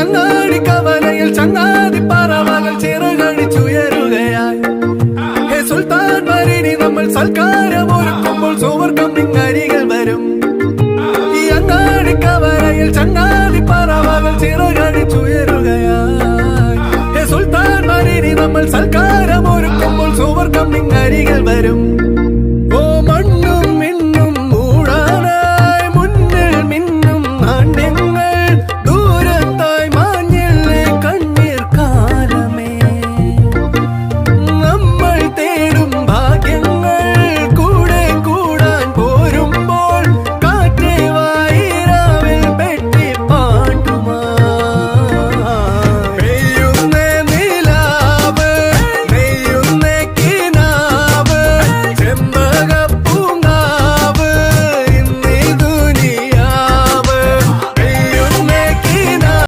അങ്ങാടി കവലയിൽ ചങ്ങാതി പറവകൾ ചിറകടിച്ചുയരുകയായി. ഹേ സുൽത്താൻ മരിനി നമ്മൾ സൽക്കാരം ഒരുക്കുമ്പോൾ സുവർഗം നിങ്ങരികൾ വരും. ഈ അങ്ങാടി കവലയിൽ ചങ്ങാതി പറവകൾ ചിറകടിച്ചുയരുകയായി. ഹേ സുൽത്താൻ മരിനി നമ്മൾ സൽക്കാരം ഒരുക്കുമ്പോൾ സുവർഗം നിങ്ങരികൾ വരും.